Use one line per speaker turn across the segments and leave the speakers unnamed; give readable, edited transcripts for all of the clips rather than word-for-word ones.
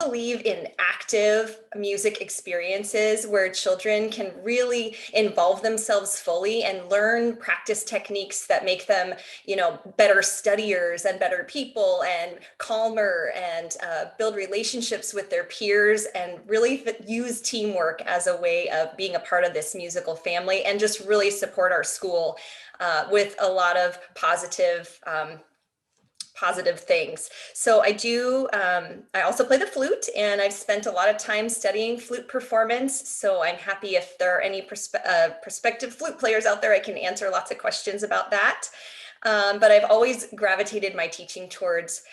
believe in active music experiences where children can really involve themselves fully and learn practice techniques that make them, better studiers and better people and calmer and build relationships with their peers and really use teamwork as a way of being a part of this musical family and just really support our school with a lot of positive things. So I also play the flute, and I've spent a lot of time studying flute performance. So I'm happy if there are any prospective flute players out there, I can answer lots of questions about that. But I've always gravitated my teaching towards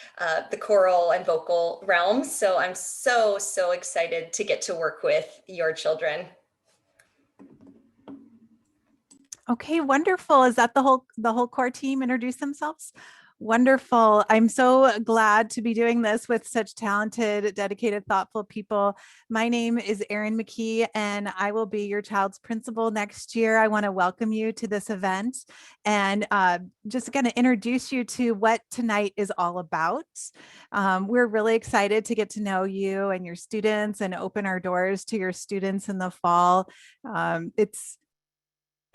the choral and vocal realms. So I'm so excited to get to work with your children.
Okay, wonderful. Is that the whole core team introduce themselves? Wonderful. I'm so glad to be doing this with such talented, dedicated, thoughtful people. My name is Erin McKee, and I will be your child's principal next year. I want to welcome you to this event and just going to introduce you to what tonight is all about. We're really excited to get to know you and your students and open our doors to your students in the fall.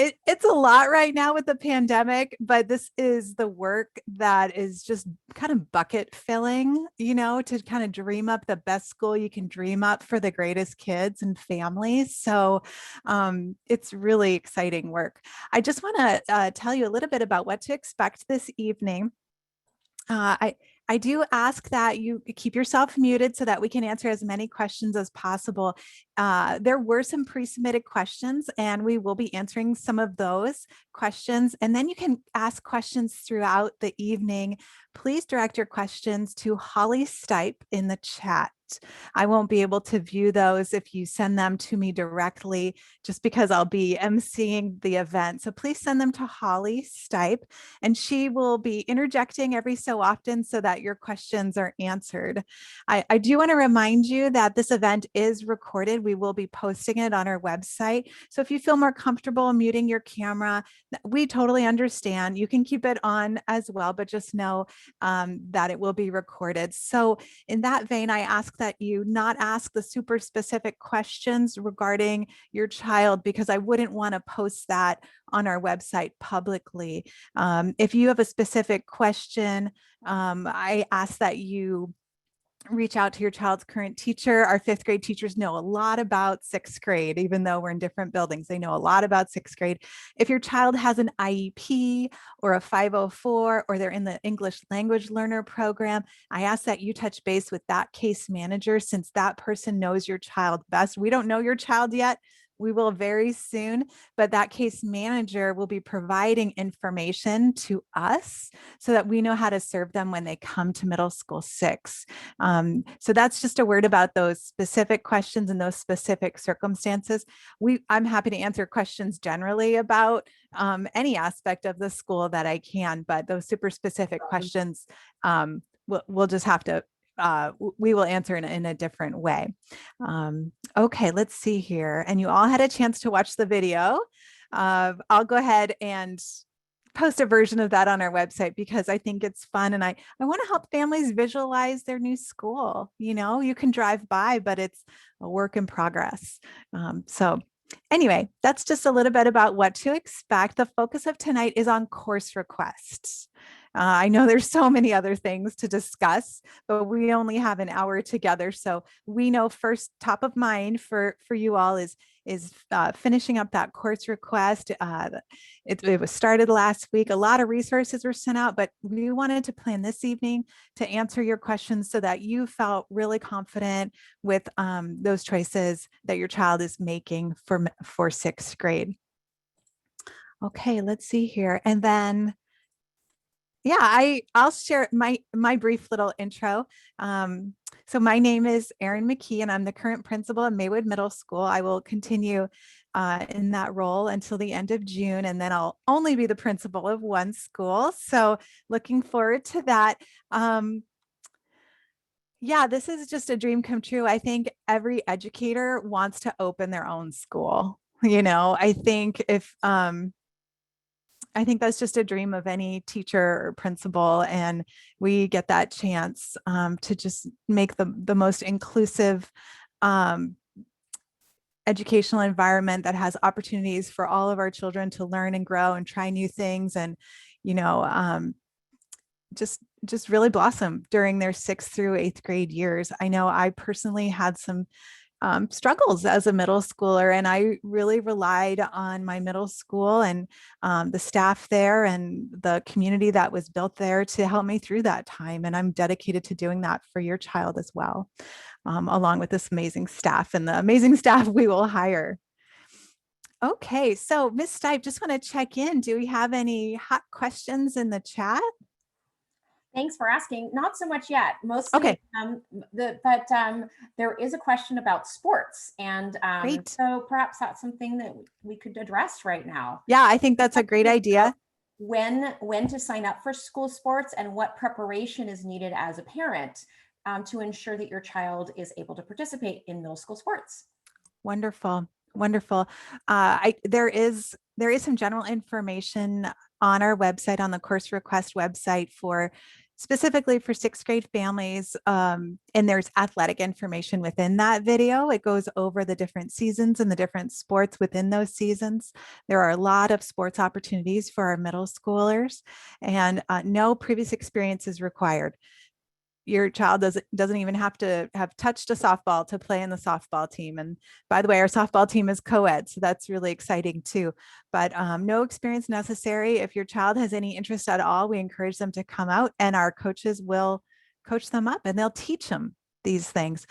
It's a lot right now with the pandemic, but this is the work that is just kind of bucket filling, to kind of dream up the best school you can dream up for the greatest kids and families. So it's really exciting work. I just want to tell you a little bit about what to expect this evening. I do ask that you keep yourself muted so that we can answer as many questions as possible. There were some pre-submitted questions, and we will be answering some of those questions. And then you can ask questions throughout the evening. Please direct your questions to Holly Stipe in the chat. I won't be able to view those if you send them to me directly, just because I'll be emceeing the event. So please send them to Holly Stipe, and she will be interjecting every so often so that your questions are answered. I do want to remind you that this event is recorded. We will be posting it on our website. So if you feel more comfortable muting your camera, we totally understand. You can keep it on as well, but just know that it will be recorded. So in that vein, I ask that you not ask the super specific questions regarding your child, because I wouldn't want to post that on our website publicly. If you have a specific question, I ask that you reach out to your child's current teacher. Our fifth grade teachers know a lot about sixth grade, even though we're in different buildings. They know a lot about sixth grade. If your child has an IEP or a 504, or they're in the English language learner program, I ask that you touch base with that case manager, since that person knows your child best. We don't know your child yet. We will very soon, but that case manager will be providing information to us so that we know how to serve them when they come to middle school 6. So that's just a word about those specific questions and those specific circumstances. I'm happy to answer questions generally about any aspect of the school that I can, but those super specific questions, we'll just have to we will answer in a different way. Okay, let's see here. And you all had a chance to watch the video. I'll go ahead and post a version of that on our website, because I think it's fun. And I want to help families visualize their new school. You can drive by, but it's a work in progress. So anyway, that's just a little bit about what to expect. The focus of tonight is on course requests. I know there's so many other things to discuss, but we only have an hour together. So we know first top of mind for you all is finishing up that course request. It was started last week. A lot of resources were sent out, but we wanted to plan this evening to answer your questions so that you felt really confident with those choices that your child is making for sixth grade. Okay, let's see here. And then I'll share my brief little intro. So my name is Erin McKee, and I'm the current principal at Maywood Middle School. I will continue in that role until the end of June, and then I'll only be the principal of one school. So looking forward to that. This is just a dream come true. I think every educator wants to open their own school. I think if I think that's just a dream of any teacher or principal, and we get that chance to just make the most inclusive um, educational environment that has opportunities for all of our children to learn and grow and try new things, and you know just really blossom during their 6th through 8th grade years. I know I personally had some struggles as a middle schooler, and I really relied on my middle school and the staff there and the community that was built there to help me through that time. And I'm dedicated to doing that for your child as well, along with this amazing staff and the amazing staff we will hire. Okay, so Miss Stipe, just want to check in. Do we have any hot questions in the chat?
Thanks for asking. Not so much yet. Mostly,
Okay.
But there is a question about sports, and
Great.
so perhaps that's something that we could address right now.
Yeah, I think that's a great idea.
When to sign up for school sports and what preparation is needed as a parent to ensure that your child is able to participate in middle school sports.
Wonderful, wonderful. There is some general information on our website, on the course request website, for specifically for 6th grade families. And there's athletic information within that video. It goes over the different seasons and the different sports within those seasons. There are a lot of sports opportunities for our middle schoolers, and no previous experience is required. Your child doesn't even have to have touched a softball to play in the softball team. And by the way, our softball team is co-ed, so that's really exciting too. But no experience necessary. If your child has any interest at all, we encourage them to come out, and our coaches will coach them up and they'll teach them these things.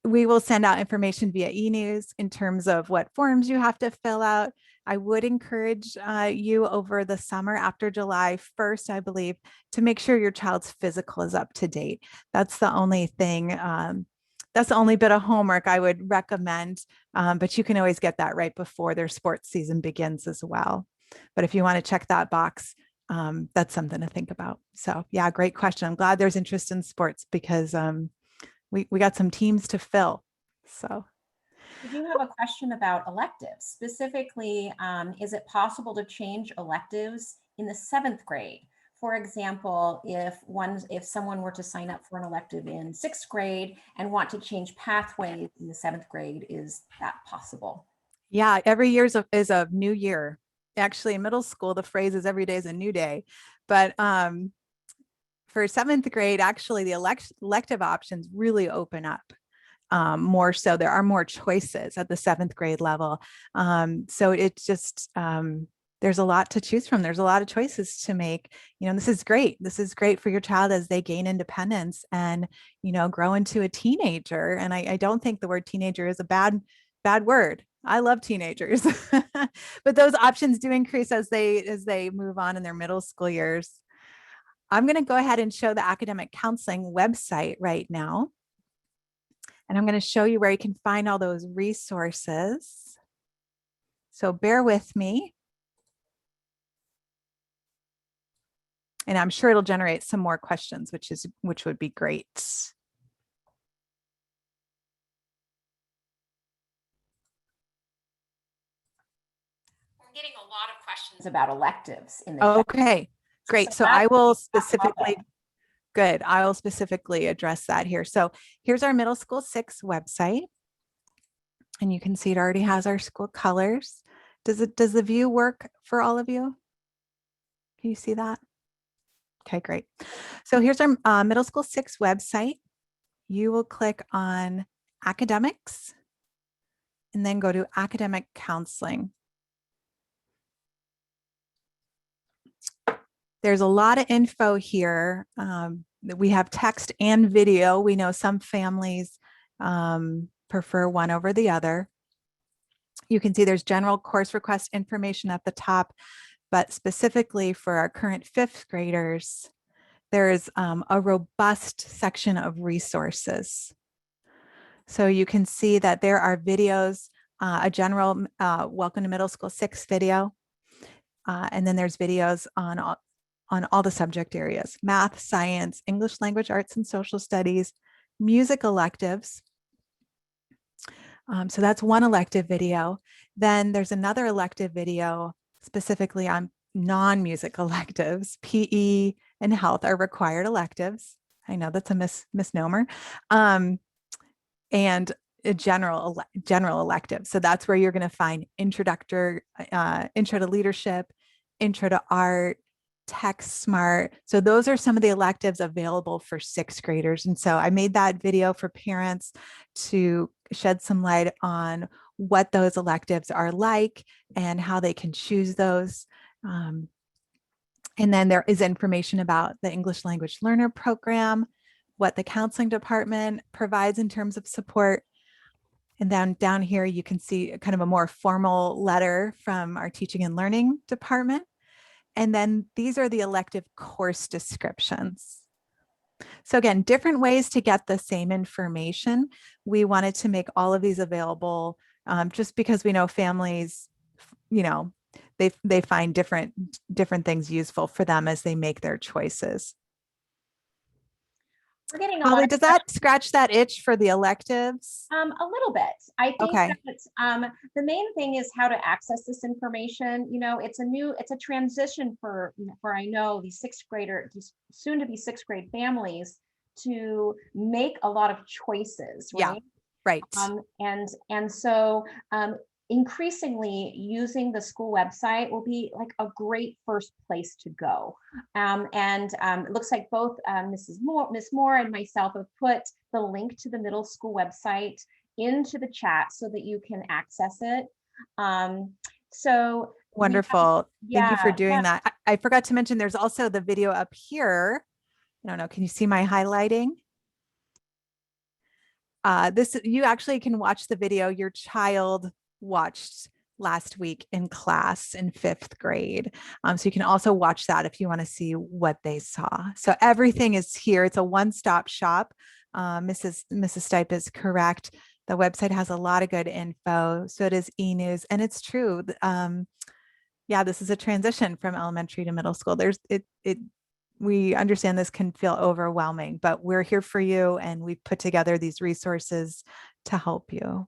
We will send out information via e-news in terms of what forms you have to fill out. I would encourage you over the summer, after July 1st, I believe, to make sure your child's physical is up to date. That's the only thing. That's the only bit of homework I would recommend, but you can always get that right before their sports season begins as well. But if you want to check that box, that's something to think about. So yeah, great question. I'm glad there's interest in sports, because we got some teams to fill. So
We do have a question about electives. Specifically, is it possible to change electives in the 7th grade? For example, if someone were to sign up for an elective in 6th grade and want to change pathways in the 7th grade, is that possible?
yeah, every year is a new year. Actually, in middle school, the phrase is every day is a new day. But for 7th grade, actually, the elective options really open up. More so, there are more choices at the 7th grade level. So it's just, there's a lot to choose from. There's a lot of choices to make. This is great. This is great for your child as they gain independence and, grow into a teenager. And I don't think the word teenager is a bad word. I love teenagers, but those options do increase as they move on in their middle school years. I'm going to go ahead and show the academic counseling website right now. And I'm going to show you where you can find all those resources. So bear with me. And I'm sure it'll generate some more questions, which would be great.
We're getting a lot of questions about electives in the
Okay, great. So I will specifically Good. I will specifically address that here. So here's our middle school 6 website. And you can see it already has our school colors. Does the view work for all of you? Can you see that? Okay, great. So here's our middle school 6 website. You will click on academics and then go to academic counseling. There's a lot of info here. We have text and video. We know some families prefer one over the other. You can see there's general course request information at the top, but specifically for our current 5th graders, there's a robust section of resources. So you can see that there are videos, a general Welcome to Middle School 6 video, and then there's videos on all the subject areas: math, science, English language, arts and social studies, music electives. So that's one elective video. Then there's another elective video specifically on non-music electives. PE and health are required electives. I know that's a misnomer. And a general elective. So that's where you're going to find intro to leadership, intro to art, tech smart. So those are some of the electives available for sixth graders. And so I made that video for parents to shed some light on what those electives are like and how they can choose those. And then there is information about the English language learner program, what the counseling department provides in terms of support. And then down here, you can see kind of a more formal letter from our teaching and learning department. And then these are the elective course descriptions. So again, different ways to get the same information. We wanted to make all of these available just because we know families, they find different things useful for them as they make their choices.
We're getting
Holly, does that scratch that itch for the electives?
A little bit. I think that the main thing is how to access this information. It's a transition for I know these soon to be sixth grade families to make a lot of choices, right?
Yeah, right.
And so increasingly using the school website will be like a great first place to go. It looks like both Miss Moore and myself have put the link to the middle school website into the chat so that you can access it. So
wonderful. Thank you for doing that. I forgot to mention there's also the video up here. I don't know, can you see my highlighting? You actually can watch the video your child watched last week in class in 5th grade. So you can also watch that if you want to see what they saw. So everything is here. It's a one-stop shop. Mrs. Stipe is correct. The website has a lot of good info. So it is e-news, and it's true. This is a transition from elementary to middle school. We understand this can feel overwhelming, but we're here for you, and we've put together these resources to help you.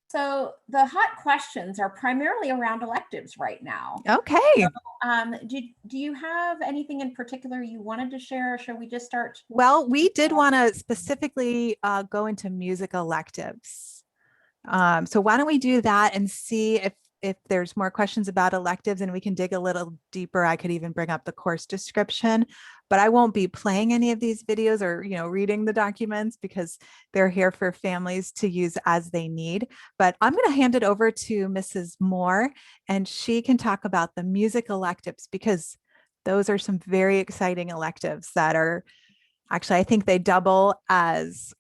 So the hot questions are primarily around electives right now.
Okay.
So, do you have anything in particular you wanted to share, or should we just start?
Well, we did want to specifically go into music electives. So why don't we do that and see if there's more questions about electives, and we can dig a little deeper. I could even bring up the course description, but I won't be playing any of these videos or, reading the documents because they're here for families to use as they need. But I'm going to hand it over to Mrs. Moore, and she can talk about the music electives, because those are some very exciting electives that are actually, I think they double as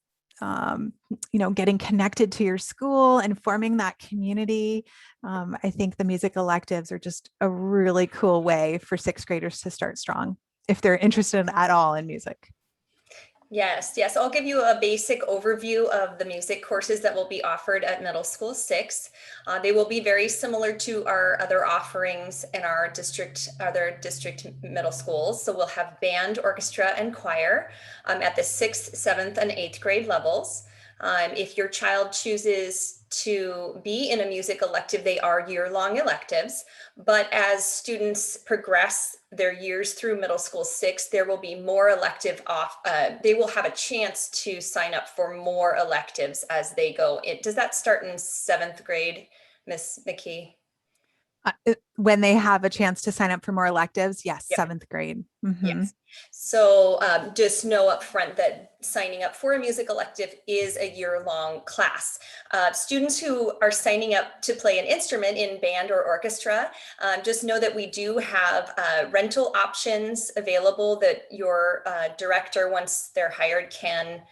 getting connected to your school and forming that community. I think the music electives are just a really cool way for 6th graders to start strong if they're interested at all in music.
Yes. I'll give you a basic overview of the music courses that will be offered at Middle School 6. They will be very similar to our other offerings in our other district middle schools. So we'll have band, orchestra, and choir at the 6th, 7th, and 8th grade levels. If your child chooses to be in a music elective, they are year-long electives. But as students progress their years through Middle School 6, there will be more elective they will have a chance to sign up for more electives as they go. Does that start in 7th grade, Miss McKee?
When they have a chance to sign up for more electives, yes, yep. 7th grade. Mm-hmm.
Yes. So just know up front that signing up for a music elective is a year-long class. Students who are signing up to play an instrument in band or orchestra, just know that we do have rental options available that your director, once they're hired, can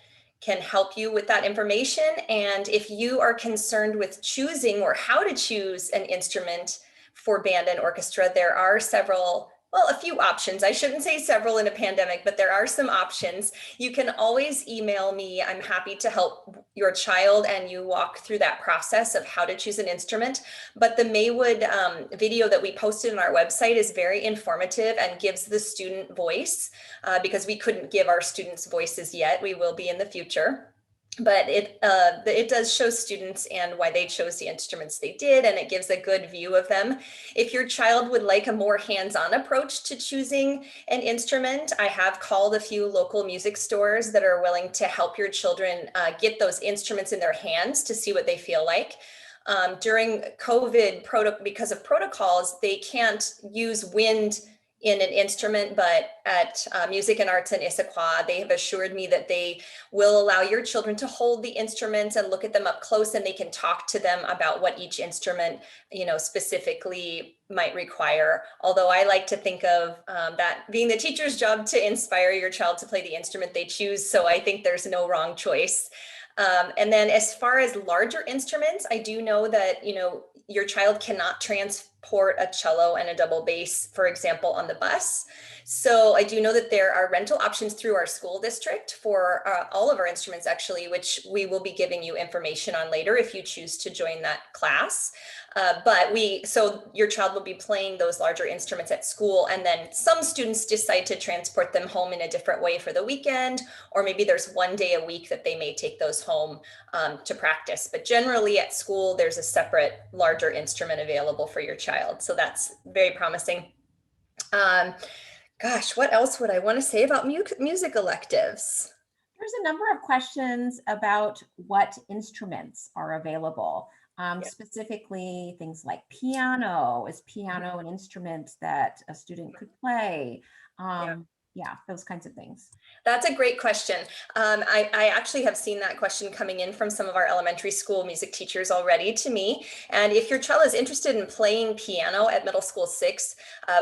help you with that information. And if you are concerned with choosing or how to choose an instrument for band and orchestra, there are a few options. I shouldn't say several in a pandemic, but there are some options. You can always email me. I'm happy to help your child and you walk through that process of how to choose an instrument. But the Maywood video that we posted on our website is very informative and gives the student voice because we couldn't give our students voices yet. We will be in the future. but it does show students and why they chose the instruments they did, and it gives a good view of them. If your child would like a more hands-on approach to choosing an instrument, I have called a few local music stores that are willing to help your children get those instruments in their hands to see what they feel like. During COVID, because of protocols, they can't use wind in an instrument, but at Music and Arts in Issaquah, they have assured me that they will allow your children to hold the instruments and look at them up close, and they can talk to them about what each instrument, specifically might require. Although I like to think of that being the teacher's job to inspire your child to play the instrument they choose. So I think there's no wrong choice. And then as far as larger instruments, I do know that, your child cannot transport a cello and a double bass, for example, on the bus. So I do know that there are rental options through our school district for all of our instruments, actually, which we will be giving you information on later if you choose to join that class. So your child will be playing those larger instruments at school, and then some students decide to transport them home in a different way for the weekend, or maybe there's one day a week that they may take those home to practice. But generally at school, there's a separate larger instrument available for your child. So that's very promising. Gosh, what else would I want to say about music electives?
There's a number of questions about what instruments are available. Specifically, things like piano. Is piano an instrument that a student could play? Yeah, those kinds of things.
That's a great question. I actually have seen that question coming in from some of our elementary school music teachers already to me. And if your child is interested in playing piano at middle school 6,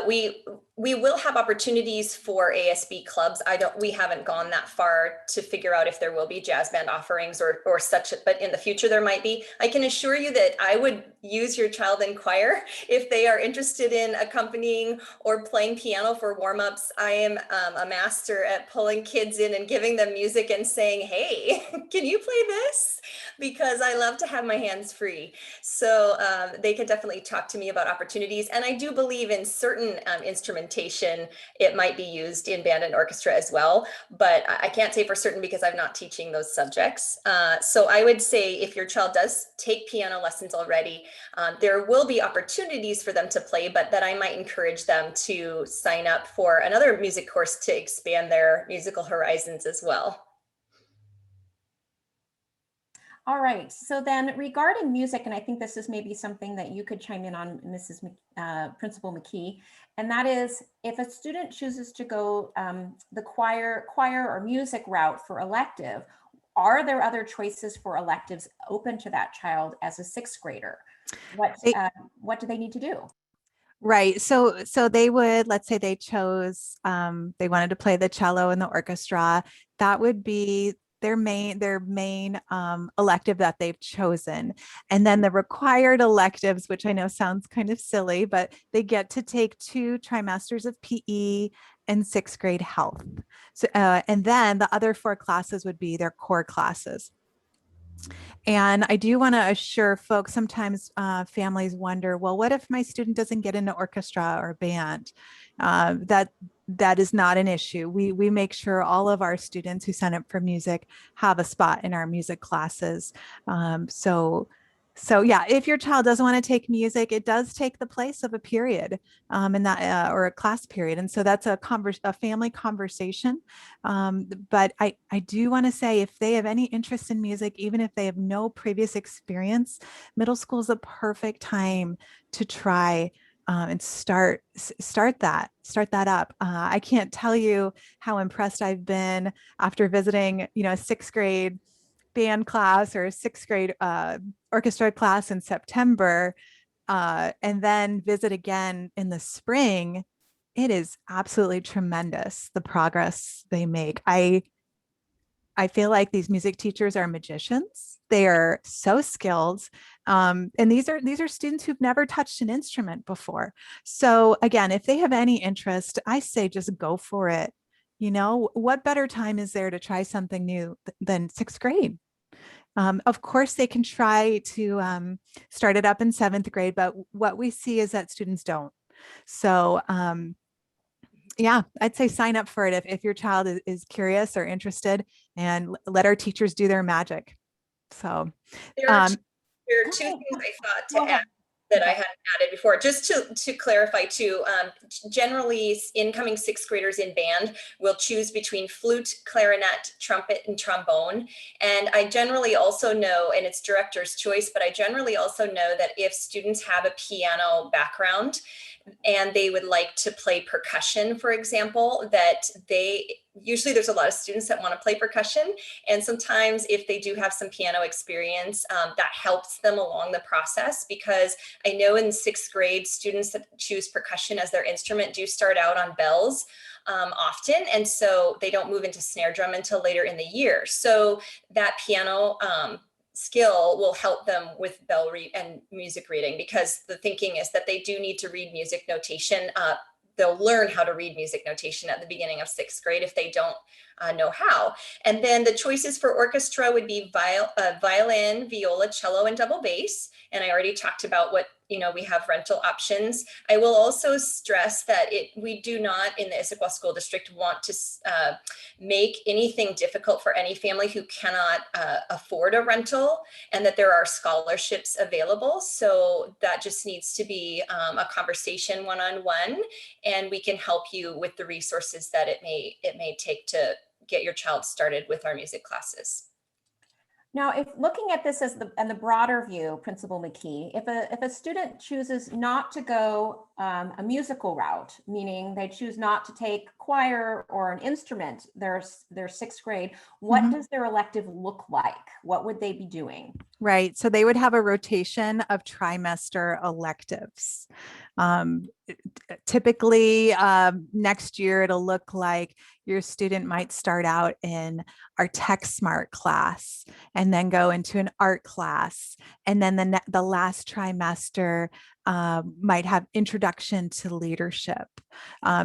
we will have opportunities for ASB clubs. We haven't gone that far to figure out if there will be jazz band offerings or such, but in the future there might be. I can assure you that I would use your child in choir if they are interested in accompanying or playing piano for warm-ups. I am a master at pulling kids in and giving them music and saying, hey, can you play this? Because I love to have my hands free. So they can definitely talk to me about opportunities. And I do believe in certain instrumentation, it might be used in band and orchestra as well, but I can't say for certain because I'm not teaching those subjects. So I would say if your child does take piano lessons already, there will be opportunities for them to play, but that I might encourage them to sign up for another music course to expand their musical horizons as well.
All right, so then regarding music, and I think this is maybe something that you could chime in on, Principal McKee, and that is if a student chooses to go the choir or music route for elective, are there other choices for electives open to that child as a 6th grader? What do they need to do?
Right. So they would, let's say they chose, they wanted to play the cello in the orchestra. That would be their main elective that they've chosen. And then the required electives, which I know sounds kind of silly, but they get to take 2 trimesters of PE and 6th grade health. So, and then the other 4 classes would be their core classes. And I do want to assure folks, sometimes families wonder, well, what if my student doesn't get into orchestra or band? That is not an issue. We make sure all of our students who sign up for music have a spot in our music classes. So yeah, if your child doesn't want to take music, it does take the place of a period in that or a class period. And so that's a family conversation. But I do want to say if they have any interest in music, even if they have no previous experience, middle school is a perfect time to try and start that up. I can't tell you how impressed I've been after visiting, a 6th grade band class or a 6th grade orchestra class in September, and then visit again in the spring. It is absolutely tremendous, the progress they make. I feel like these music teachers are magicians. They are so skilled. And these are students who've never touched an instrument before. So again, if they have any interest, I say just go for it. What better time is there to try something new than 6th grade? Of course, they can try to start it up in 7th grade, but what we see is that students don't. So Yeah, I'd say sign up for it if your child is curious or interested, and let our teachers do their magic. So,
There are
um,
there are two
Okay,
things I thought
go
to add
ahead.
that I
Okay.
hadn't added before, just to clarify too. Generally, incoming sixth graders in band will choose between flute, clarinet, trumpet, and trombone. And I generally also know, and it's director's choice, but I generally also know that if students have a piano background and they would like to play percussion, for example, that they usually there's a lot of students that want to play percussion. And sometimes if they do have some piano experience, that helps them along the process, because I know in sixth grade, students that choose percussion as their instrument do start out on bells often. And so they don't move into snare drum until later in the year. So that piano skill will help them with bell read and music reading, because the thinking is that they do need to read music notation. They'll learn how to read music notation at the beginning of sixth grade if they don't know how. And then the choices for orchestra would be violin, viola, cello, and double bass. And I already talked about what, we have rental options. I will also stress that we do not in the Issaquah School District want to make anything difficult for any family who cannot afford a rental, and that there are scholarships available. So that just needs to be a conversation one-on-one, and we can help you with the resources that it may take to get your child started with our music classes.
Now, if looking at this as the broader view, Principal McKee, if a student chooses not to go a musical route, meaning they choose not to take choir or an instrument, their sixth grade, what does their elective look like? What would they be doing?
right. So they would have a rotation of trimester electives. Typically, next year, it'll look like your student might start out in our Tech Smart class and then go into an art class. And then the last trimester might have introduction to leadership.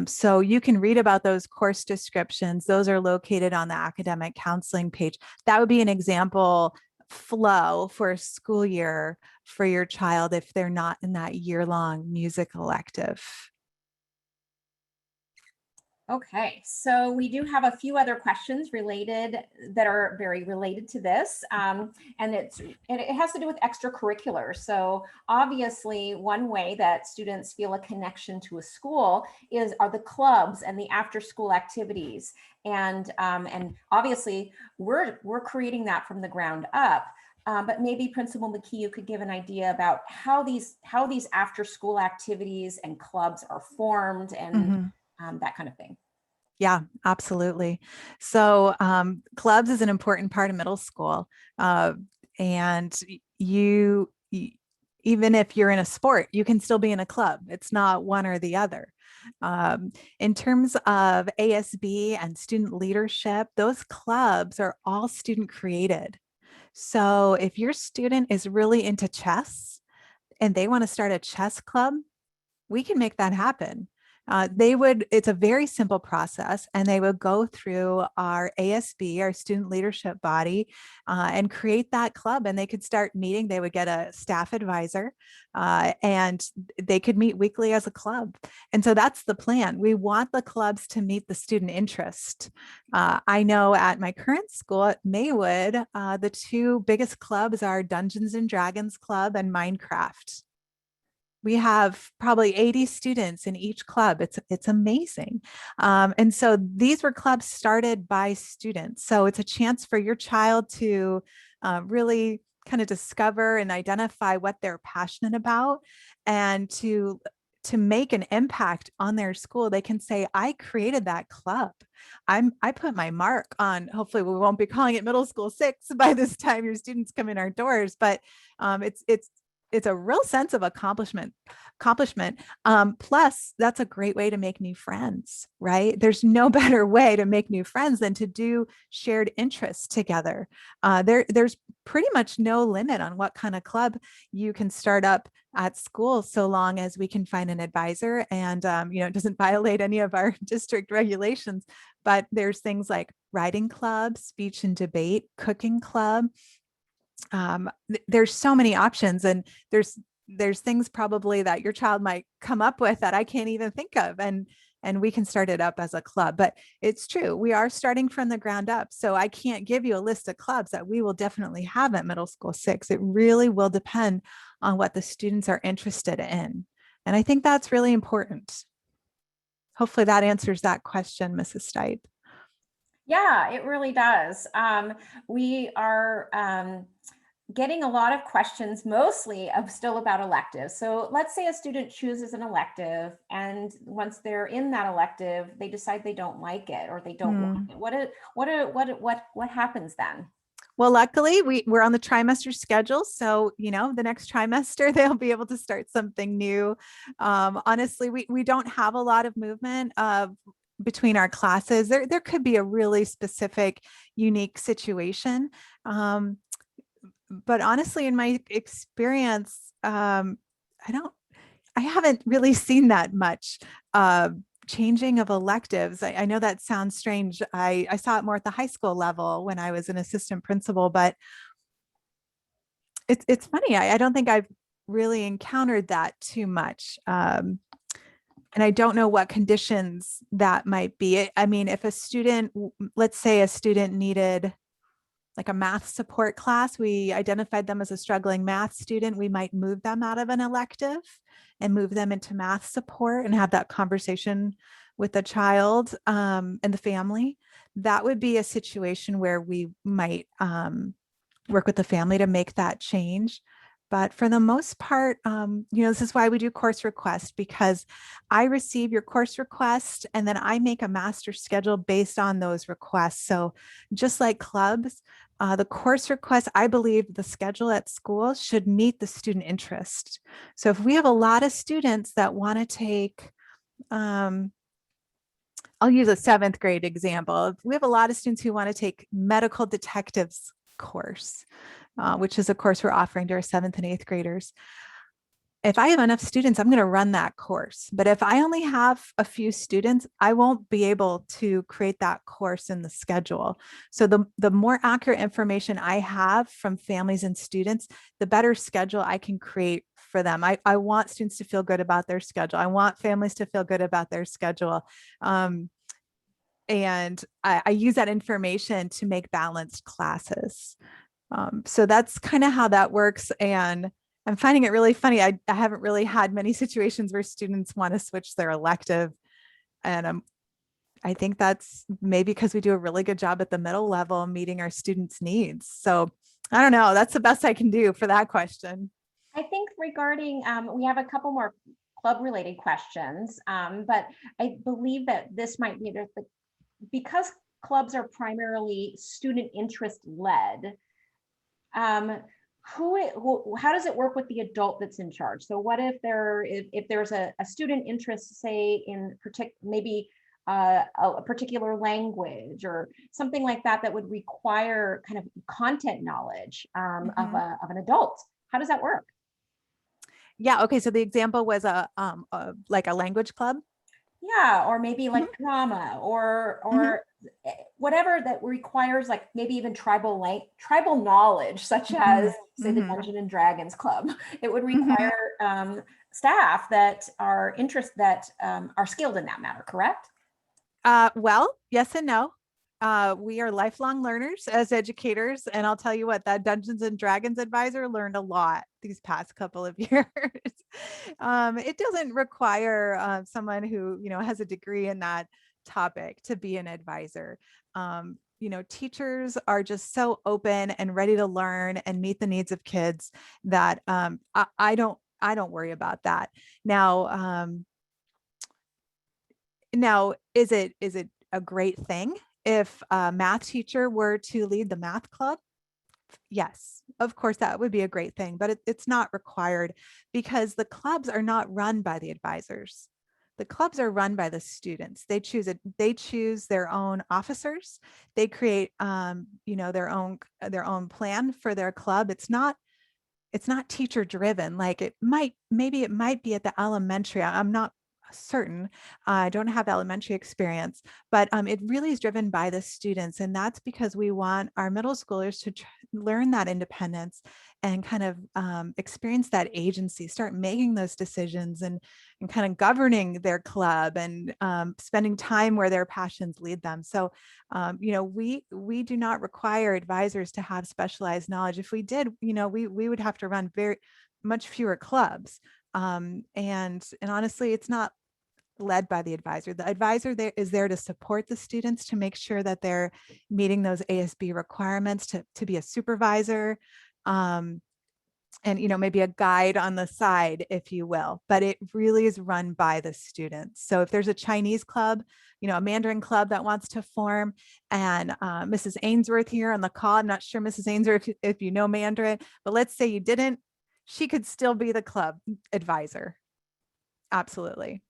So you can read about those course descriptions. Those are located on the academic counseling page. That would be an example flow for a school year for your child if they're not in that year-long music elective.
Okay, so we do have a few other questions that are very related to this, and it has to do with extracurricular. So obviously, one way that students feel a connection to a school are the clubs and the after-school activities, and obviously we're creating that from the ground up. But maybe Principal McKee, you could give an idea about how these after-school activities and clubs are formed and that kind of thing.
Yeah, absolutely. So clubs is an important part of middle school. And even if you're in a sport, you can still be in a club. It's not one or the other. In terms of ASB and student leadership, those clubs are all student created. So if your student is really into chess and they want to start a chess club, we can make that happen. It's a very simple process, and they would go through our ASB, our student leadership body, and create that club. And they could start meeting. They would get a staff advisor, and they could meet weekly as a club. And so that's the plan. We want the clubs to meet the student interest. I know at my current school at Maywood, the two biggest clubs are Dungeons and Dragons Club and Minecraft. We have probably 80 students in each club. It's amazing. And so these were clubs started by students. So it's a chance for your child to really kind of discover and identify what they're passionate about, and to make an impact on their school. They can say, I created that club. I put my mark on. Hopefully we won't be calling it middle school 6 by this time your students come in our doors, but it's a real sense of accomplishment. Plus, that's a great way to make new friends, right? There's no better way to make new friends than to do shared interests together. There's pretty much no limit on what kind of club you can start up at school, so long as we can find an advisor and it doesn't violate any of our district regulations. But there's things like writing club, speech and debate, cooking club. There's so many options, and there's things probably that your child might come up with that I can't even think of. And and we can start it up as a club. But it's true, we are starting from the ground up. So I can't give you a list of clubs that we will definitely have at Middle School 6. It really will depend on what the students are interested in. And I think that's really important. Hopefully that answers that question, Mrs. Stipe.
Yeah, it really does. We are getting a lot of questions, mostly still about electives. So let's say a student chooses an elective, and once they're in that elective, they decide they don't like it or they don't want it. What happens then?
Well, luckily we're on the trimester schedule. So, the next trimester, they'll be able to start something new. Honestly, we don't have a lot of movement between our classes. There could be a really specific, unique situation. But honestly, in my experience, I haven't really seen that much changing of electives. I know that sounds strange. I saw it more at the high school level when I was an assistant principal, but it's funny. I don't think I've really encountered that too much. And I don't know what conditions that might be. I mean, if a student, let's say a student needed like a math support class, we identified them as a struggling math student, we might move them out of an elective and move them into math support and have that conversation with the child and the family. That would be a situation where we might work with the family to make that change. But for the most part, this is why we do course request, because I receive your course request and then I make a master schedule based on those requests. So just like clubs, the course request, I believe the schedule at school should meet the student interest. So if we have a lot of students that want to take, I'll use a 7th grade example. If we have a lot of students who want to take medical detectives course, which is a course we're offering to our 7th and 8th graders. If I have enough students, I'm going to run that course. But if I only have a few students, I won't be able to create that course in the schedule. So the more accurate information I have from families and students, the better schedule I can create for them. I want students to feel good about their schedule. I want families to feel good about their schedule. And I use that information to make balanced classes. So that's kind of how that works. And I'm finding it really funny. I haven't really had many situations where students want to switch their elective. And I think that's maybe because we do a really good job at the middle level meeting our students' needs. So I don't know. That's the best I can do for that question.
I think regarding, we have a couple more club related questions, but I believe that this might be because clubs are primarily student interest led. How does it work with the adult that's in charge? So what if there's a student interest, say in maybe a particular language or something like that would require kind of content knowledge of an adult? How does that work?
Yeah. Okay. So the example was like a language club.
Yeah, or maybe like drama or whatever that requires like maybe even tribal knowledge, such as say the Dungeons and Dragons Club. It would require staff that are are skilled in that matter, correct?
Well, yes and no. We are lifelong learners as educators, and I'll tell you what, that Dungeons and Dragons advisor learned a lot these past couple of years. It doesn't require someone who has a degree in that topic to be an advisor. Teachers are just so open and ready to learn and meet the needs of kids that I don't worry about that. Now, is it a great thing if a math teacher were to lead the math club? Yes, of course, that would be a great thing, but it's not required because the clubs are not run by the advisors. The clubs are run by the students. They choose it. They choose their own officers. They create, their own plan for their club. It's not teacher driven. Like maybe it might be at the elementary. I'm not certain. I don't have elementary experience, but it really is driven by the students. And that's because we want our middle schoolers to learn that independence and kind of experience that agency, start making those decisions and kind of governing their club and spending time where their passions lead them. So, we do not require advisors to have specialized knowledge. If we did, we would have to run very much fewer clubs. And honestly, it's not led by the advisor. The advisor there is there to support the students, to make sure that they're meeting those ASB requirements, to be a supervisor, and maybe a guide on the side, if you will. But it really is run by the students. So if there's a Chinese club, a Mandarin club that wants to form, and Mrs. Ainsworth here on the call, I'm not sure, Mrs. Ainsworth, if you know Mandarin, but let's say you didn't, she could still be the club advisor. Absolutely.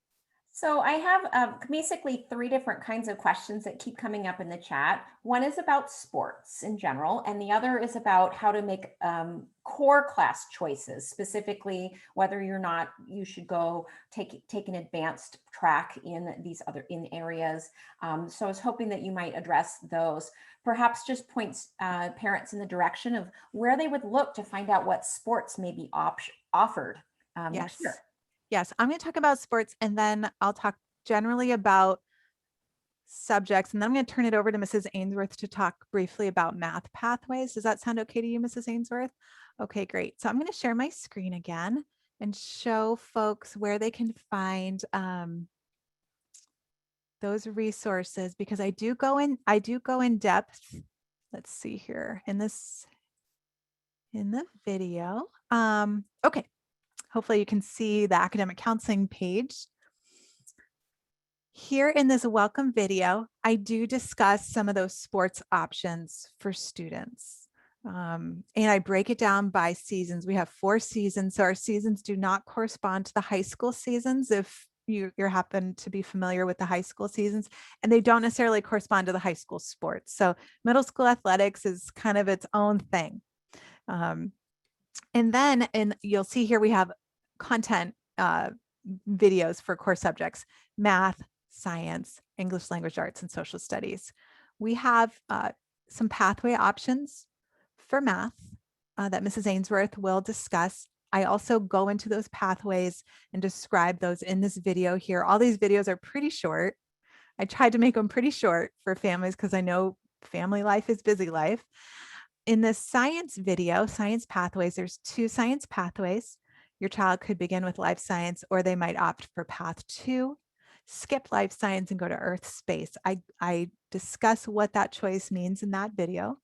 So I have basically 3 different kinds of questions that keep coming up in the chat. One is about sports in general, and the other is about how to make core class choices, specifically whether or not you should go take an advanced track in these in areas. So I was hoping that you might address those. Perhaps just points parents in the direction of where they would look to find out what sports may be offered next year.
Yes, I'm going to talk about sports, and then I'll talk generally about subjects, and then I'm going to turn it over to Mrs. Ainsworth to talk briefly about math pathways. Does that sound okay to you, Mrs. Ainsworth? Okay, great. So I'm going to share my screen again and show folks where they can find those resources, because I do go in depth. Let's see here in the video. Okay. Hopefully you can see the academic counseling page. Here in this welcome video, I do discuss some of those sports options for students. And I break it down by seasons. We have 4 seasons, so our seasons do not correspond to the high school seasons, if you happen to be familiar with the high school seasons, and they don't necessarily correspond to the high school sports. So middle school athletics is kind of its own thing. And then you'll see here we have content videos for core subjects: math, science, English language arts, and social studies. We have some pathway options for math that Mrs. Ainsworth will discuss. I also go into those pathways and describe those in this video here. All these videos are pretty short. I tried to make them pretty short for families because I know family life is busy life. In the science video, science pathways, there's 2 science pathways. Your child could begin with life science, or they might opt for path 2, skip life science and go to earth space. I discuss what that choice means in that video.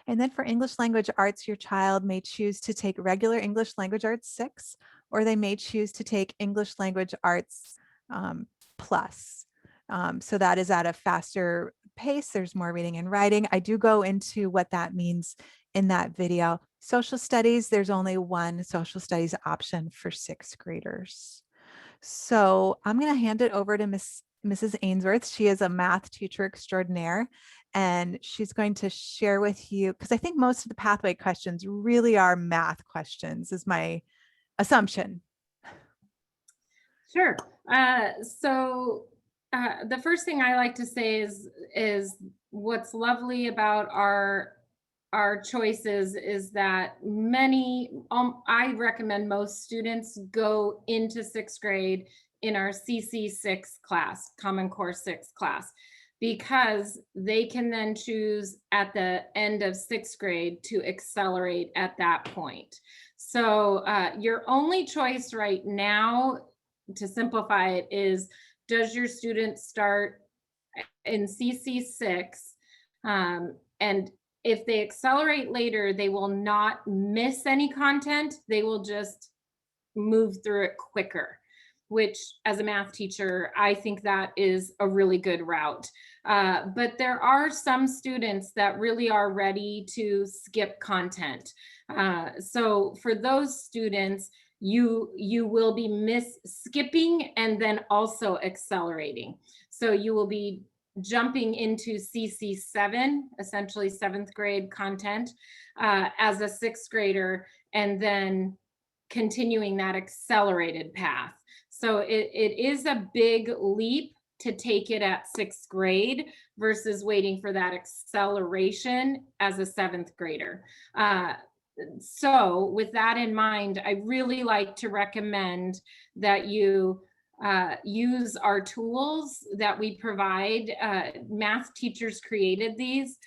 And then for English language arts, your child may choose to take regular English language arts 6, or they may choose to take English language arts plus. So that is at a faster pace. There's more reading and writing. I do go into what that means in that video. Social studies, there's only one social studies option for 6th graders. So I'm going to hand it over to Mrs. Ainsworth. She is a math teacher extraordinaire, and she's going to share with you, because I think most of the pathway questions really are math questions, is my assumption.
Sure. So the first thing I like to say is what's lovely about our choices is that I recommend most students go into 6th grade in our CC6 class, Common Core 6 class, because they can then choose at the end of 6th grade to accelerate at that point. So your only choice right now, to simplify it, is, does your student start in CC6? And if they accelerate later, they will not miss any content. They will just move through it quicker, which as a math teacher, I think that is a really good route. But there are some students that really are ready to skip content. So for those students, you will be skipping and then also accelerating. So you will be jumping into CC7, essentially 7th grade content, as a 6th grader, and then continuing that accelerated path. So it is a big leap to take it at 6th grade versus waiting for that acceleration as a 7th grader. So with that in mind, I really like to recommend that you use our tools that we provide. Math teachers created these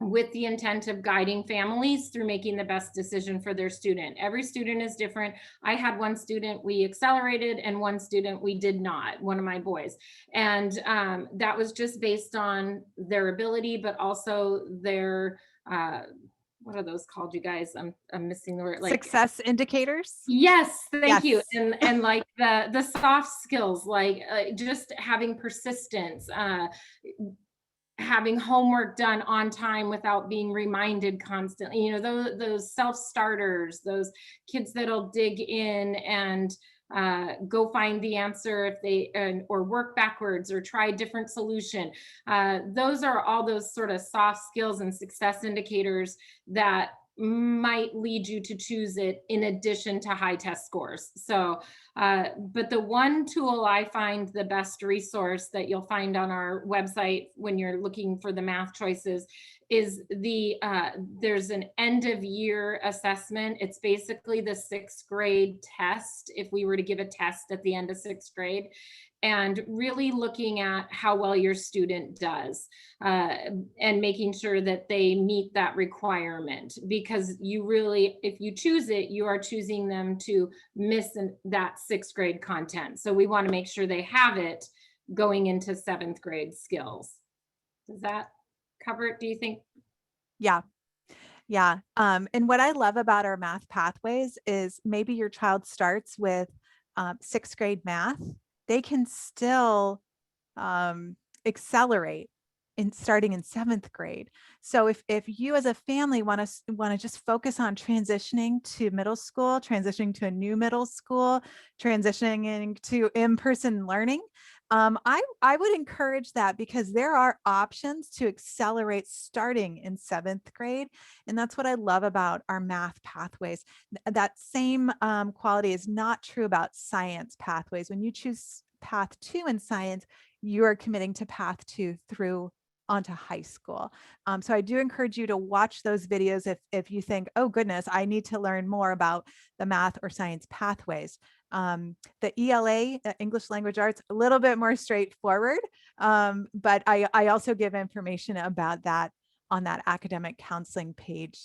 with the intent of guiding families through making the best decision for their student. Every student is different. I had one student we accelerated and one student we did not, one of my boys. And that was just based on their ability, but also their, what are those called, you guys? I'm missing the word.
Success indicators.
Yes, thank you.
Yes.
And like the soft skills, like just having persistence, having homework done on time without being reminded constantly, you know, those self-starters, those kids that'll dig in and go find the answer if they, or work backwards or try a different solution. Those are all those sort of soft skills and success indicators that might lead you to choose it in addition to high test scores. So, but the one tool I find the best resource that you'll find on our website when you're looking for the math choices is there's an end of year assessment. It's basically the 6th grade test, if we were to give a test at the end of 6th grade, and really looking at how well your student does and making sure that they meet that requirement. Because you really, if you choose it, you are choosing them to miss that 6th grade content. So we want to make sure they have it going into 7th grade skills. Does that cover it, do you think?
Yeah. Yeah. And what I love about our math pathways is maybe your child starts with 6th grade math. They can still accelerate in starting in 7th grade. So if you as a family want to just focus on transitioning to middle school, transitioning to a new middle school, transitioning to in-person learning, I would encourage that, because there are options to accelerate starting in 7th grade. And that's what I love about our math pathways. That same quality is not true about science pathways. When you choose path 2 in science, you are committing to path 2 through onto high school. So I do encourage you to watch those videos if you think, oh goodness, I need to learn more about the math or science pathways. The ELA, English Language Arts, a little bit more straightforward, but I also give information about that on that academic counseling page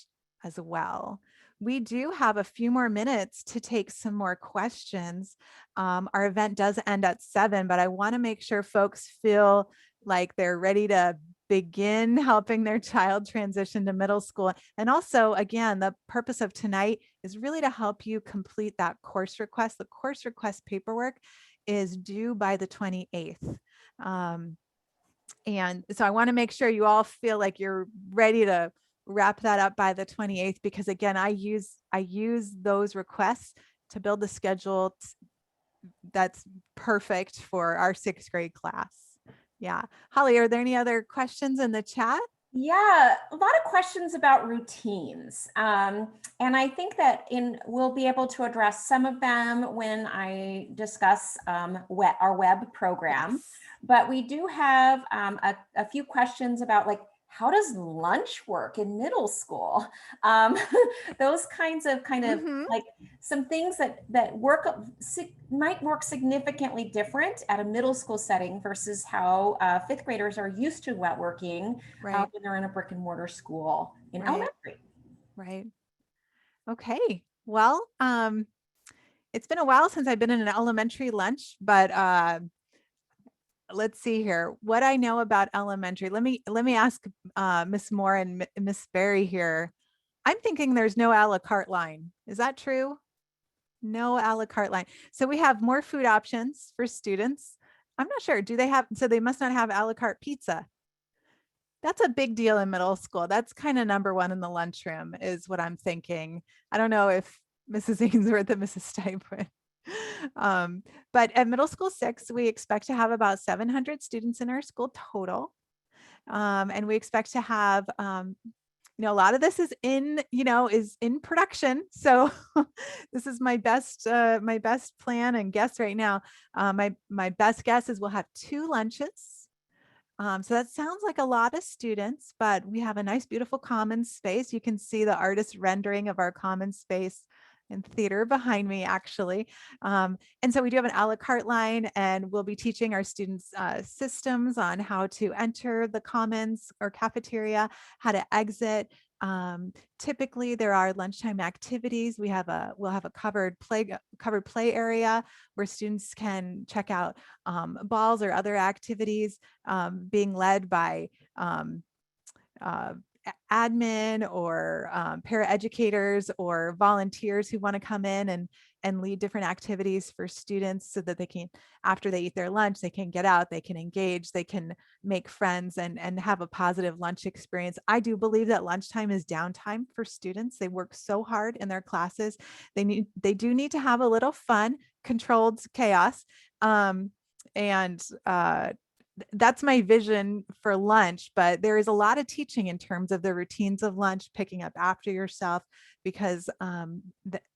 as well. We do have a few more minutes to take some more questions. Our event does end at 7, but I want to make sure folks feel like they're ready to begin helping their child transition to middle school. And also, again, the purpose of tonight is really to help you complete that course request. The course request paperwork is due by the 28th. And so I want to make sure you all feel like you're ready to wrap that up by the 28th, because again, I use those requests to build the schedule that's perfect for our 6th grade class. Yeah. Holly, are there any other questions in the chat?
Yeah, a lot of questions about routines. And I think that we'll be able to address some of them when I discuss our web program.
Yes.
But we do have a few questions about, like, how does lunch work in middle school? Those kinds of like some things that might work significantly different at a middle school setting versus how 5th graders are used to working when they're in a brick and mortar school in elementary.
Right. Okay. Well, it's been a while since I've been in an elementary lunch, but let's see here what I know about elementary. Let me ask Miss Moore and Miss Berry here. I'm thinking there's no a la carte line. Is that true? No a la carte line. So we have more food options for students. I'm not sure. Do they have? So they must not have a la carte pizza. That's a big deal in middle school. That's kind of number one in the lunchroom is what I'm thinking. I don't know if Mrs. Ainsworth and Mrs. Stipe would. But at middle school 6, we expect to have about 700 students in our school total. And we expect to have a lot of this is in production. So this is my best plan and guess right now. My best guess is we'll have 2 lunches. So that sounds like a lot of students, but we have a nice, beautiful commons space. You can see the artist rendering of our commons space and theater behind me, actually. And so we do have an a la carte line, and we'll be teaching our students systems on how to enter the commons or cafeteria, how to exit. Typically there are lunchtime activities. We'll have a covered play area where students can check out balls or other activities being led by admin or paraeducators or volunteers who want to come in and lead different activities for students so that they can, after they eat their lunch, they can get out, they can engage, they can make friends and have a positive lunch experience. I do believe that lunchtime is downtime for students. They work so hard in their classes. They do need to have a little fun, controlled chaos. That's my vision for lunch, but there is a lot of teaching in terms of the routines of lunch, picking up after yourself, because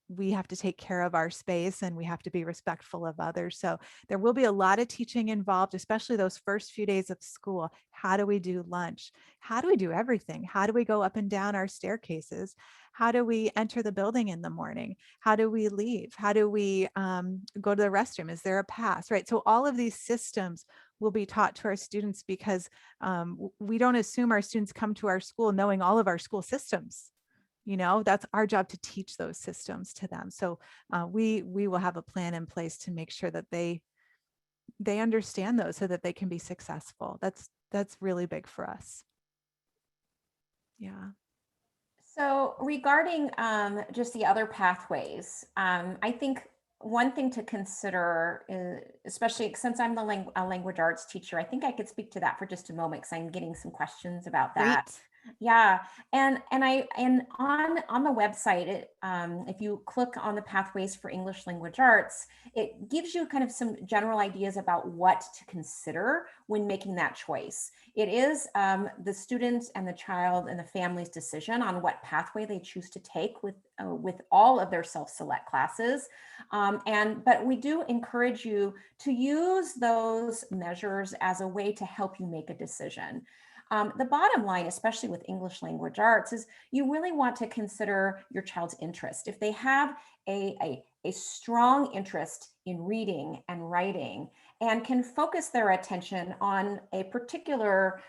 we have to take care of our space and we have to be respectful of others. So there will be a lot of teaching involved, especially those first few days of school. How do we do lunch? How do we do everything? How do we go up and down our staircases? How do we enter the building in the morning? How do we leave? How do we go to the restroom? Is there a pass, right? So all of these systems will be taught to our students, because we don't assume our students come to our school knowing all of our school systems. That's our job to teach those systems to them. So we will have a plan in place to make sure that they understand those so that they can be successful. That's really big for us. Yeah.
So regarding just the other pathways, I think one thing to consider, especially since I'm a language arts teacher, I think I could speak to that for just a moment because I'm getting some questions about that.
Great.
Yeah, and on the website, if you click on the pathways for English language arts, it gives you kind of some general ideas about what to consider when making that choice. It is the student and the child and the family's decision on what pathway they choose to take with all of their self-select classes, but we do encourage you to use those measures as a way to help you make a decision. The bottom line, especially with English language arts, is you really want to consider your child's interest. If they have a strong interest in reading and writing and can focus their attention on a particular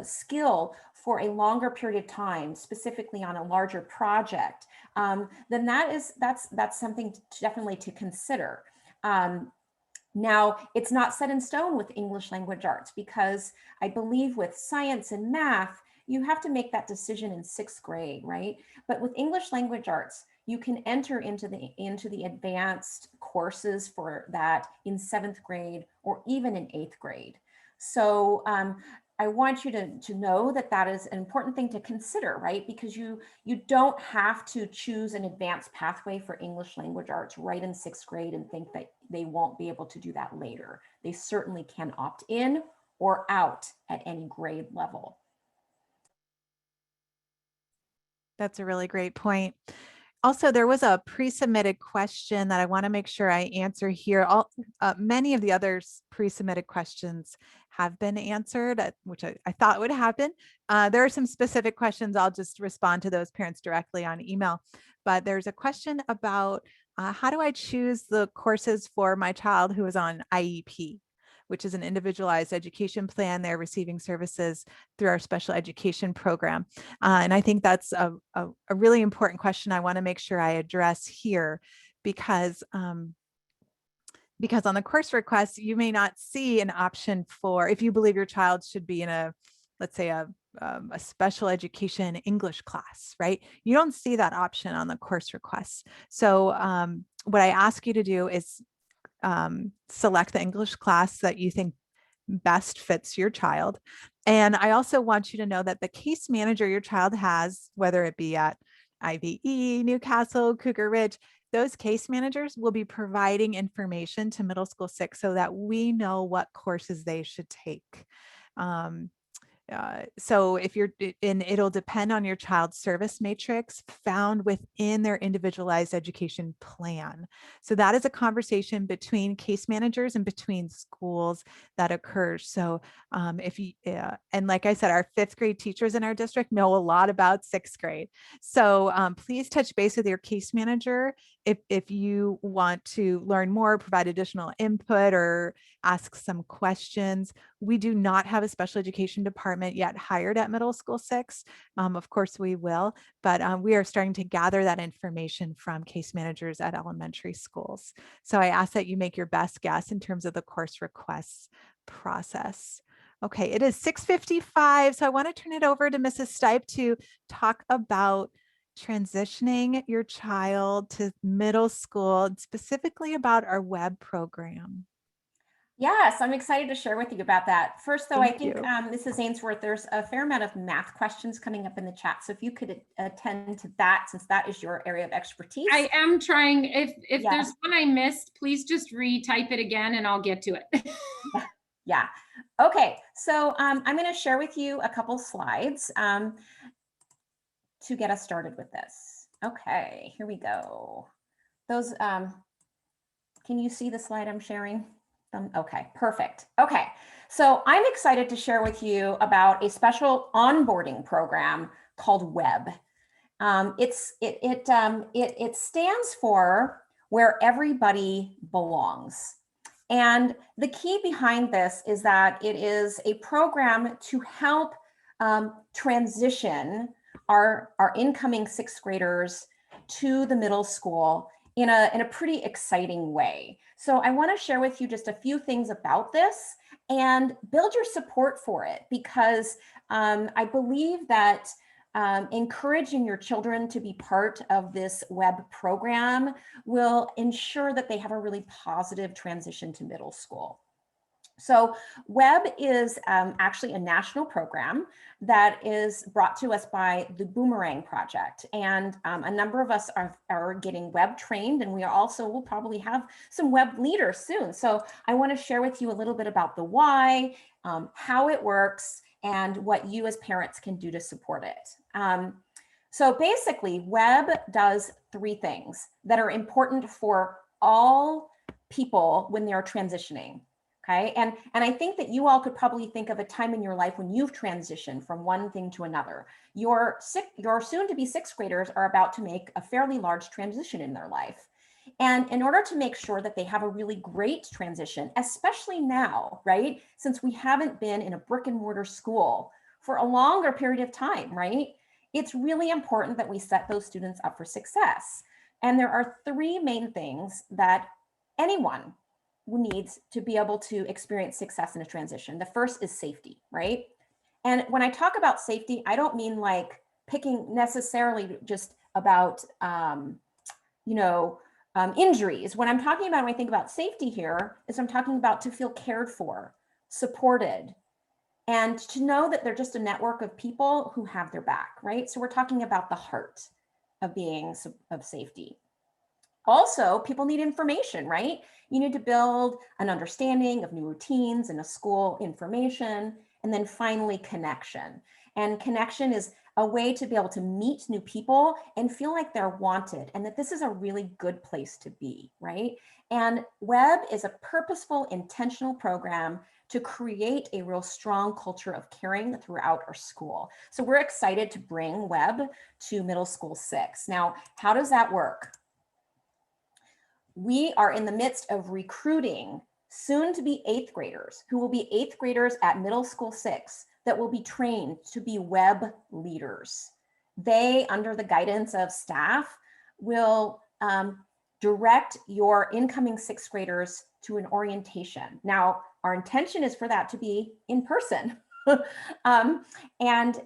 skill for a longer period of time, specifically on a larger project, then that's something definitely to consider. Now, it's not set in stone with English language arts, because I believe with science and math, you have to make that decision in 6th grade, right? But with English language arts, you can enter into the advanced courses for that in 7th grade or even in 8th grade. So I want you to know that that is an important thing to consider, right? Because you don't have to choose an advanced pathway for English language arts right in 6th grade and think that they won't be able to do that later. They certainly can opt in or out at any grade level.
That's a really great point. Also, there was a pre-submitted question that I want to make sure I answer here. Many of the others pre-submitted questions have been answered, which I thought would happen. There are some specific questions. I'll just respond to those parents directly on email. But there's a question about how do I choose the courses for my child who is on IEP, which is an individualized education plan. They're receiving services through our special education program. And I think that's a really important question I want to make sure I address here, because on the course request, you may not see an option for, if you believe your child should be in let's say a special education English class, right? You don't see that option on the course requests. So what I ask you to do is select the English class that you think best fits your child. And I also want you to know that the case manager your child has, whether it be at IVE, Newcastle, Cougar Ridge, those case managers will be providing information to middle school 6 so that we know what courses they should take. So if you're, and it'll depend on your child's service matrix found within their individualized education plan. So that is a conversation between case managers and between schools that occurs. So if you, and like I said, our 5th grade teachers in our district know a lot about 6th grade. So please touch base with your case manager if you want to learn more, provide additional input, or ask some questions. We do not have a special education department yet hired at middle school 6. Of course we will, but we are starting to gather that information from case managers at elementary schools. So I ask that you make your best guess in terms of the course requests process. Okay, it is 6:55, so I want to turn it over to Mrs. Stipe to talk about transitioning your child to middle school, and specifically about our web program.
Yes, I'm excited to share with you about that. First, though, I
Thank
think
you.
Mrs. Ainsworth, there's a fair amount of math questions coming up in the chat. So if you could attend to that, since that is your area of expertise.
I am trying. If
Yeah.
there's one I missed, please just retype it again and I'll get to it.
Yeah. Okay. So I'm going to share with you a couple slides to get us started with this. Okay, here we go. Those, can you see the slide I'm sharing? Okay, perfect. Okay, so I'm excited to share with you about a special onboarding program called WEB. It stands for Where Everybody Belongs. And the key behind this is that it is a program to help transition our incoming 6th graders to the middle school in a pretty exciting way. So I want to share with you just a few things about this and build your support for it, because I believe that encouraging your children to be part of this WEB program will ensure that they have a really positive transition to middle school. So WEB is actually a national program that is brought to us by the Boomerang Project. And a number of us are getting WEB trained, and we are also will probably have some WEB leaders soon. So I want to share with you a little bit about the why, how it works, and what you as parents can do to support it. So basically, WEB does 3 things that are important for all people when they're transitioning. Okay, and I think that you all could probably think of a time in your life when you've transitioned from one thing to another. Your soon-to-be 6th graders are about to make a fairly large transition in their life. And in order to make sure that they have a really great transition, especially now, right? Since we haven't been in a brick and mortar school for a longer period of time, right? It's really important that we set those students up for success. And there are 3 main things that anyone needs to be able to experience success in a transition. The first is safety, right? And when I talk about safety, I don't mean like picking necessarily just about, injuries. What I'm talking about when I think about safety here is I'm talking about to feel cared for, supported, and to know that they're just a network of people who have their back, right? So we're talking about the heart of being of safety. Also, people need information, right? You need to build an understanding of new routines in a school, information, and then finally connection. And connection is a way to be able to meet new people and feel like they're wanted and that this is a really good place to be, right? And WEB is a purposeful, intentional program to create a real strong culture of caring throughout our school. So we're excited to bring WEB to middle school 6. Now, how does that work? We are in the midst of recruiting soon to be 8th graders who will be 8th graders at middle school 6 that will be trained to be WEB leaders. They, under the guidance of staff, will direct your incoming 6th graders to an orientation. Now, our intention is for that to be in person. And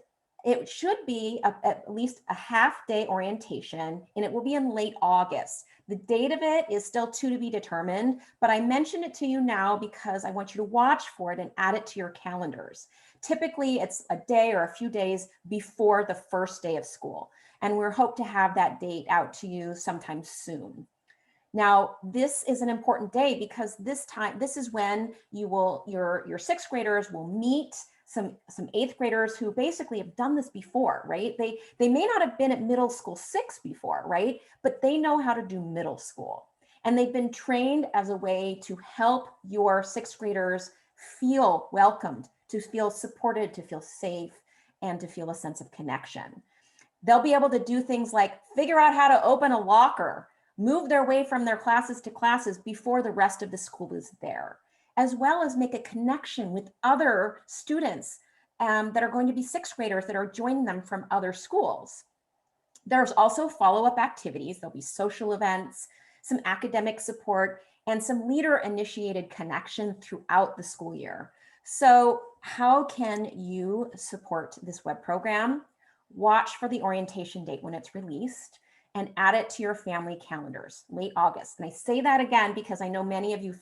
it should be at least a half-day orientation, and it will be in late August. The date of it is still to be determined, but I mention it to you now because I want you to watch for it and add it to your calendars. Typically, it's a day or a few days before the first day of school, and we hope to have that date out to you sometime soon. Now, this is an important day because this is when your 6th graders will meet some eighth graders who basically have done this before, right? They may not have been at middle school 6 before, right? But they know how to do middle school. And they've been trained as a way to help your 6th graders feel welcomed, to feel supported, to feel safe, and to feel a sense of connection. They'll be able to do things like figure out how to open a locker, move their way from their classes to classes before the rest of the school is there, as well as make a connection with other students that are going to be 6th graders that are joining them from other schools. There's also follow-up activities. There'll be social events, some academic support, and some leader-initiated connection throughout the school year. So how can you support this web program? Watch for the orientation date when it's released and add it to your family calendars, late August. And I say that again because I know many of you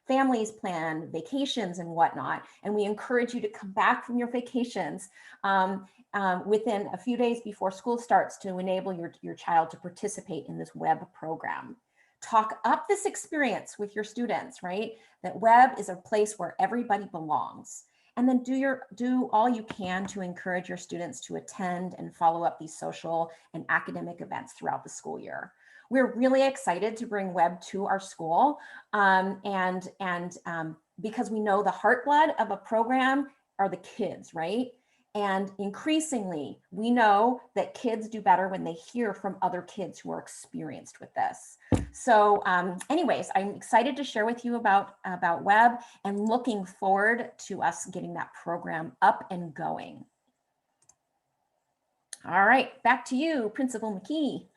families plan vacations and whatnot, and we encourage you to come back from your vacations within a few days before school starts to enable your child to participate in this web program. Talk up this experience with your students, right? That web is a place where everybody belongs. And then do all you can to encourage your students to attend and follow up these social and academic events throughout the school year. We're really excited to bring web to our school, because we know the heartblood of a program are the kids, right? And increasingly, we know that kids do better when they hear from other kids who are experienced with this. So anyways, I'm excited to share with you about web and looking forward to us getting that program up and going. All right, back to you, Principal McKee.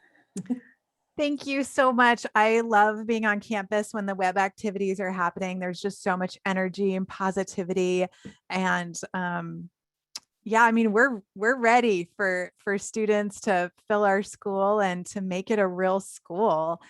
Thank you so much. I love being on campus when the web activities are happening. There's just so much energy and positivity. And yeah, I mean, we're ready for students to fill our school and to make it a real school.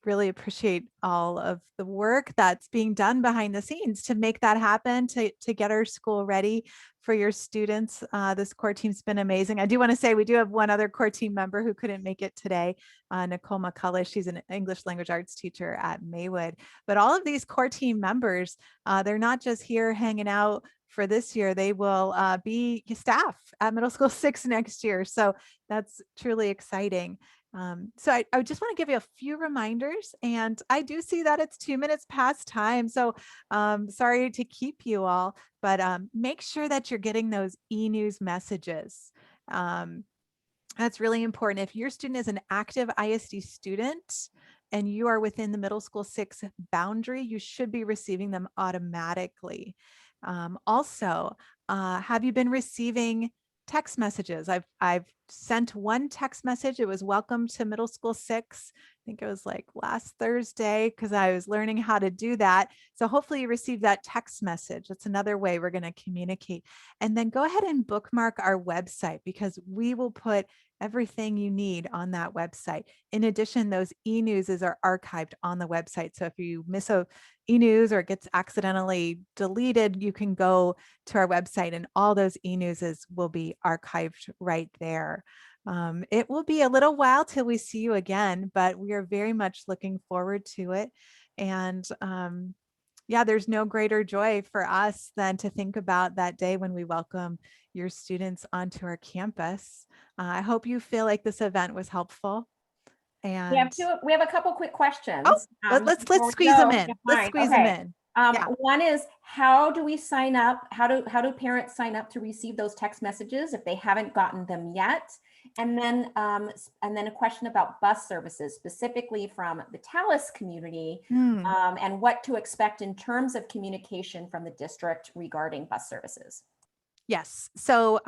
Really appreciate all of the work that's being done behind the scenes to make that happen, to get our school ready for your students. This core team's been amazing. I do want to say we do have one other core team member who couldn't make it today, Nicole McCullough. She's an English language arts teacher at Maywood. But all of these core team members, they're not just here hanging out for this year. They will be staff at Middle School 6 next year. So that's truly exciting. So I just want to give you a few reminders, and I do see that it's 2 minutes past time. So sorry to keep you all, but make sure that you're getting those e-news messages. That's really important. If your student is an active ISD student and you are within the Middle School 6 boundary, you should be receiving them automatically. Also, have you been receiving text messages? I've sent one text message. It was welcome to Middle School 6. I think it was like last Thursday because I was learning how to do that. So hopefully you received that text message. That's another way we're going to communicate. And then go ahead and bookmark our website because we will put everything you need on that website. In addition, those e-newses are archived on the website. So if you miss a e-news or it gets accidentally deleted, you can go to our website and all those e-newses will be archived right there. It will be a little while till we see you again, but we are very much looking forward to it. And yeah, there's no greater joy for us than to think about that day when we welcome your students onto our campus. I hope you feel like this event was helpful. And
we have a couple quick questions.
Oh, let's squeeze them in. Let's squeeze them in. Yeah.
One is, how do we sign up? How do parents sign up to receive those text messages if they haven't gotten them yet? And then a question about bus services, specifically from the Tallis community, and what to expect in terms of communication from the district regarding bus services.
Yes. So,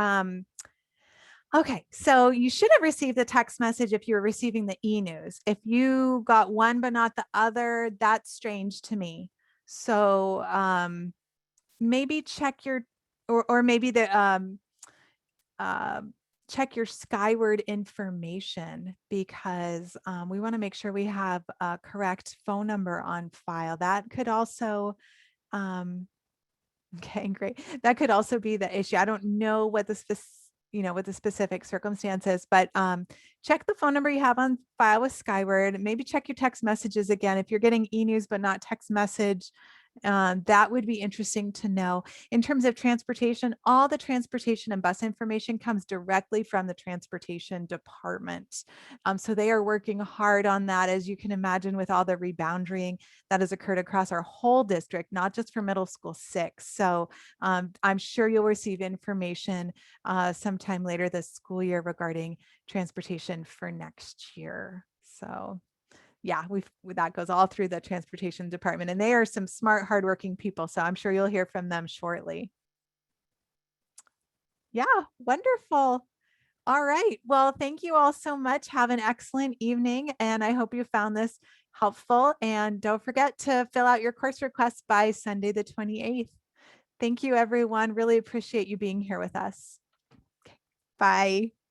okay. So you should have received the text message if you were receiving the e-news. If you got one but not the other, that's strange to me. So maybe check your, or maybe the, check your Skyward information because we want to make sure we have a correct phone number on file. That could also, okay, great. That could also be the issue. I don't know what the specific circumstances, but check the phone number you have on file with Skyward. Maybe check your text messages again. If you're getting e-news but not text message, That would be interesting to know. In terms of transportation, all the transportation and bus information comes directly from the transportation department. So they are working hard on that, as you can imagine, with all the rebounding that has occurred across our whole district, not just for middle school 6. So I'm sure you'll receive information sometime later this school year regarding transportation for next year. So yeah, that goes all through the transportation department, and they are some smart, hardworking people. So I'm sure you'll hear from them shortly. Yeah, wonderful. All right. Well, thank you all so much. Have an excellent evening, and I hope you found this helpful. And don't forget to fill out your course requests by Sunday, the 28th. Thank you, everyone. Really appreciate you being here with us. Okay. Bye.